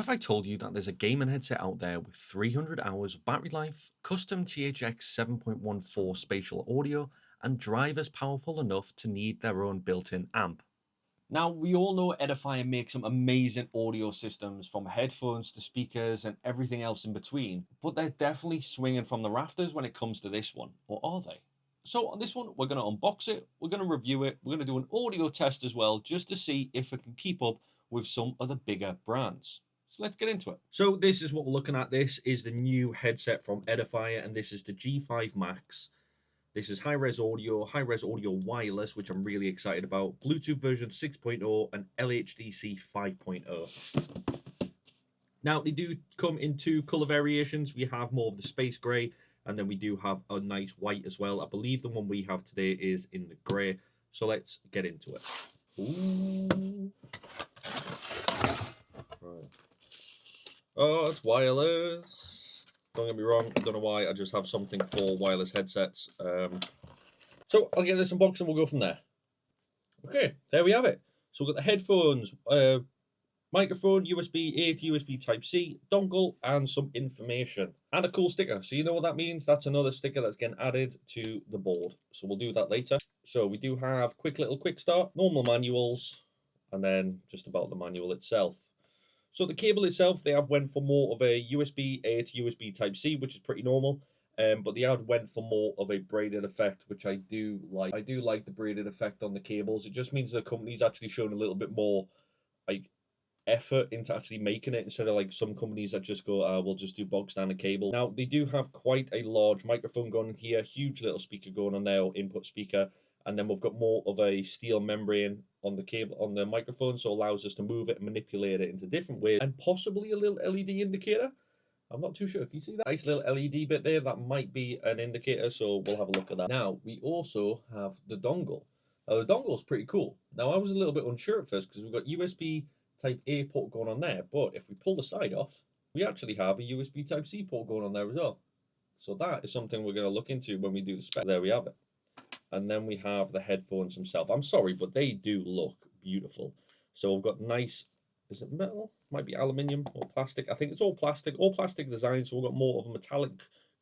If I told you that there's a gaming headset out there with 300 hours of battery life, custom THX 7.14 spatial audio, and drivers powerful enough to need their own built-in amp? Now, we all know Edifier makes some amazing audio systems from headphones to speakers and everything else in between, but they're definitely swinging from the rafters when it comes to this one, or are they? So on this one, we're going to unbox it, we're going to review it, we're going to do an audio test as well, just to see if it can keep up with some of the bigger brands. So let's get into it. So this is what we're looking at. This is the new headset from Edifier, and this is the G5 Max. This is high-res audio wireless, which I'm really excited about. Bluetooth version 6.0 and LHDC 5.0. Now, they do come in two color variations. We have more of the space gray, and then we do have a nice white as well. I believe the one we have today is in the gray. So let's get into it. Ooh. Right. Oh, it's wireless. Don't get me wrong, I don't know why, I just have something for wireless headsets. So I'll get this unboxed and we'll go from there. Okay, there we have it. So we've got the headphones, microphone, USB-A to USB Type-C, dongle, and some information. And a cool sticker. So you know what that means? That's another sticker that's getting added to the board. So we'll do that later. So we do have quick start, normal manuals, and then just about the manual itself. So the cable itself, they have went for more of a USB-A to USB Type-C, which is pretty normal. But they have went for more of a braided effect, which I do like. I do like the braided effect on the cables. It just means the company's actually shown a little bit more like effort into actually making it, instead of like some companies that just go, we'll just do bog standard cable. Now they do have quite a large microphone going in here, huge little speaker going on there, or input speaker. And then we've got more of a steel membrane on the cable, on the microphone, so it allows us to move it and manipulate it into different ways, and possibly a little LED indicator. I'm not too sure. Can you see that nice little LED bit there? That might be an indicator, so we'll have a look at that. Now, we also have the dongle. Now, the dongle is pretty cool. Now, I was a little bit unsure at first because we've got USB Type-A port going on there, but if we pull the side off, we actually have a USB Type-C port going on there as well. So that is something we're going to look into when we do the spec. There we have it. And then we have the headphones themselves. I'm sorry, but they do look beautiful. So we've got nice, is it metal? Might be aluminium or plastic. I think it's all plastic design. So we've got more of a metallic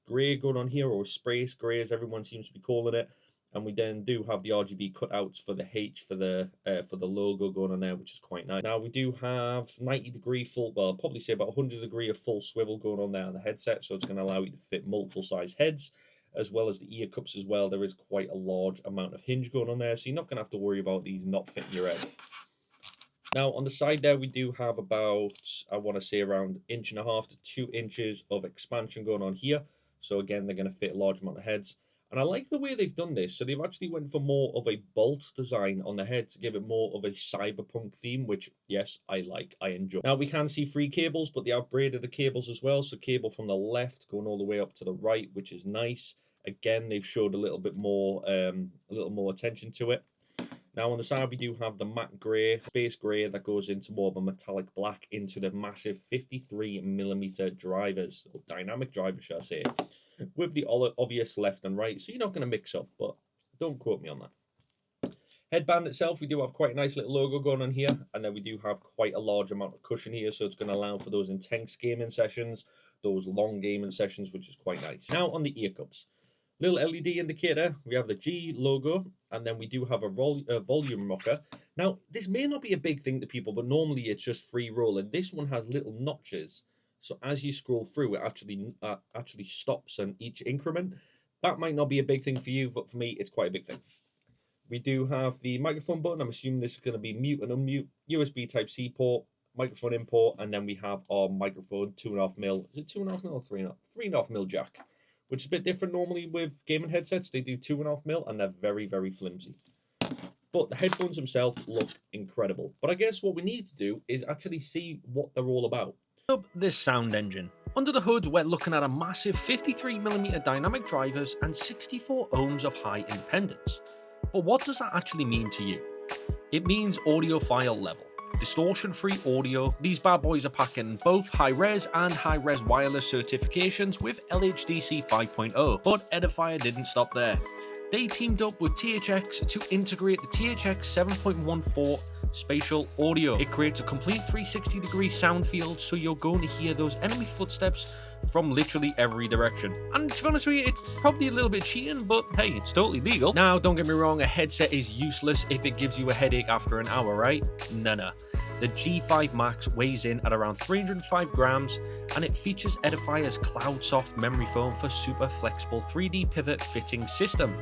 grey going on here, or space grey as everyone seems to be calling it. And we then do have the RGB cutouts for the H for the logo going on there, which is quite nice. Now we do have 90-degree full, well, I'll probably say about 100-degree of full swivel going on there on the headset. So it's going to allow you to fit multiple size heads, as well as the ear cups as well. There is quite a large amount of hinge going on there, so you're not going to have to worry about these not fitting your head. Now, on the side there, we do have about, I want to say around 1.5 to 2 inches of expansion going on here. So again, they're going to fit a large amount of heads. And I like the way they've done this. So they've actually went for more of a bolt design on the head to give it more of a cyberpunk theme, which, yes, I like, I enjoy. Now, we can see 3 cables, but they have braided the cables as well. So cable from the left going all the way up to the right, which is nice. Again, they've showed a little more attention to it. Now, on the side, we do have the matte grey, space grey, that goes into more of a metallic black into the massive 53mm drivers, or dynamic drivers, shall I say, with the obvious left and right. So you're not going to mix up, but don't quote me on that. Headband itself, we do have quite a nice little logo going on here, and then we do have quite a large amount of cushion here, so it's going to allow for those intense gaming sessions, those long gaming sessions, which is quite nice. Now on the ear cups. Little LED indicator, we have the G logo, and then we do have a volume rocker. Now, this may not be a big thing to people, but normally it's just free roll, and this one has little notches. So as you scroll through, it actually stops on each increment. That might not be a big thing for you, but for me, it's quite a big thing. We do have the microphone button. I'm assuming this is going to be mute and unmute, USB Type-C port, microphone import, and then we have our microphone 2.5mm. Is it 2.5mm or 3.5? 3.5mm jack, which is a bit different normally with gaming headsets. They do 2.5mm, and they're very, very flimsy. But the headphones themselves look incredible. But I guess what we need to do is actually see what they're all about. Up this sound engine. Under the hood, we're looking at a massive 53mm dynamic drivers and 64 ohms of high independence. But what does that actually mean to you? It means audiophile level. Distortion-free audio. These bad boys are packing both high-res and high-res wireless certifications with LHDC 5.0. But Edifier didn't stop there. They teamed up with THX to integrate the THX 7.14 Spatial audio. It creates a complete 360-degree sound field, so you're going to hear those enemy footsteps from literally every direction. And to be honest with you, it's probably a little bit cheating, but hey, it's totally legal. Now, don't get me wrong, a headset is useless if it gives you a headache after an hour, right? No. The G5 Max weighs in at around 305 grams, and it features Edifier's CloudSoft memory foam for super flexible 3D pivot fitting system.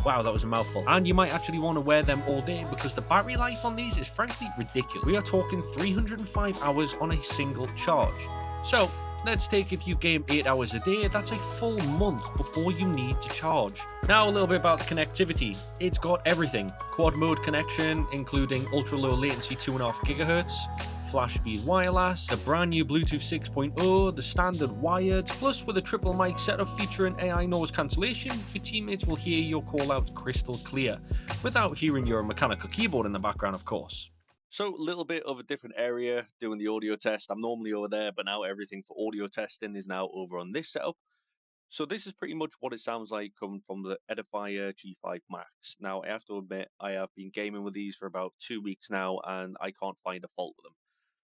Wow, that was a mouthful. And you might actually want to wear them all day because the battery life on these is frankly ridiculous. We are talking 305 hours on a single charge. So, let's take if you game 8 hours a day, that's a full month before you need to charge. Now a little bit about the connectivity. It's got everything. Quad mode connection, including ultra low latency 2.5 GHz, flash speed wireless, the brand new Bluetooth 6.0, the standard wired, plus with a triple mic setup featuring AI noise cancellation, your teammates will hear your call out crystal clear, without hearing your mechanical keyboard in the background, of course. So a little bit of a different area doing the audio test. I'm normally over there, but now everything for audio testing is now over on this setup. So this is pretty much what it sounds like coming from the Edifier G5 Max. Now, I have to admit, I have been gaming with these for about 2 weeks now, and I can't find a fault with them.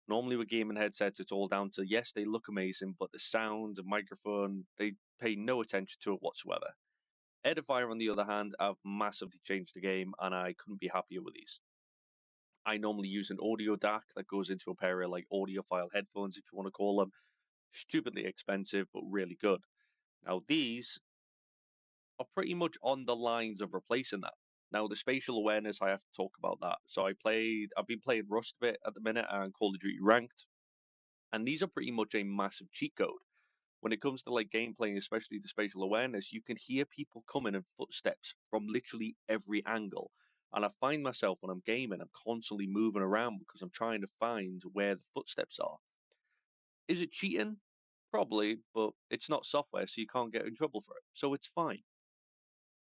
Normally with gaming headsets, it's all down to, yes, they look amazing, but the sound, the microphone, they pay no attention to it whatsoever. Edifier, on the other hand, have massively changed the game, and I couldn't be happier with these. I normally use an audio DAC that goes into a pair of like audiophile headphones, if you want to call them. Stupidly expensive, but really good. Now, these are pretty much on the lines of replacing that. Now, the spatial awareness, I have to talk about that. So I've been playing Rust a bit at the minute and Call of Duty Ranked, and these are pretty much a massive cheat code. When it comes to like gameplay, especially the spatial awareness, you can hear people coming in footsteps from literally every angle. And I find myself when I'm gaming, I'm constantly moving around because I'm trying to find where the footsteps are. Is it cheating? Probably, but it's not software, so you can't get in trouble for it. So it's fine.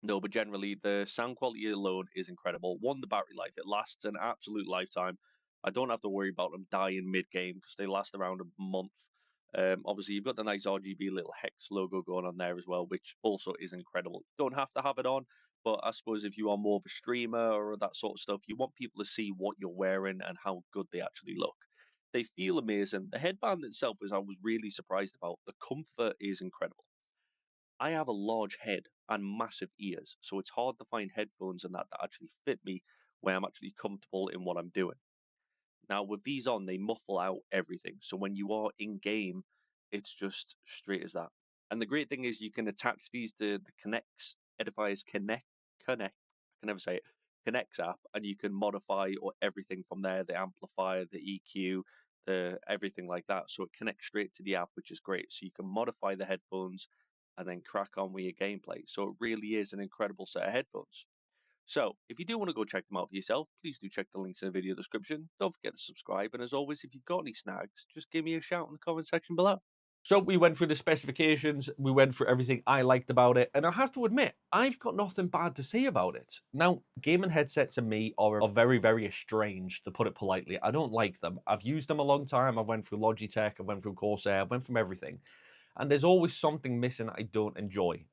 No, but generally, the sound quality alone is incredible. One, the battery life, it lasts an absolute lifetime. I don't have to worry about them dying mid game because they last around a month. Obviously, you've got the nice RGB little hex logo going on there as well, which also is incredible. Don't have to have it on, but I suppose if you are more of a streamer or that sort of stuff, you want people to see what you're wearing and how good they actually look. They feel amazing. The headband itself is I was really surprised about. The comfort is incredible. I have a large head and massive ears, so it's hard to find headphones and that actually fit me where I'm actually comfortable in what I'm doing. Now, with these on, they muffle out everything. So when you are in game, it's just straight as that. And the great thing is you can attach these to the Connects, Edifier's Connect, I can never say it, Connects app, and you can modify or everything from there, the amplifier, the EQ, the everything like that. So it connects straight to the app, which is great. So you can modify the headphones and then crack on with your gameplay. So it really is an incredible set of headphones. So, if you do want to go check them out for yourself, please do check the links in the video description. Don't forget to subscribe, and as always, if you've got any snags, just give me a shout in the comment section below. So we went through the specifications, we went through everything I liked about it, and I have to admit, I've got nothing bad to say about it. Now, gaming headsets and me are very, very estranged, to put it politely. I don't like them. I've used them a long time. I've went through Logitech, I went through Corsair, I went from everything. And there's always something missing I don't enjoy.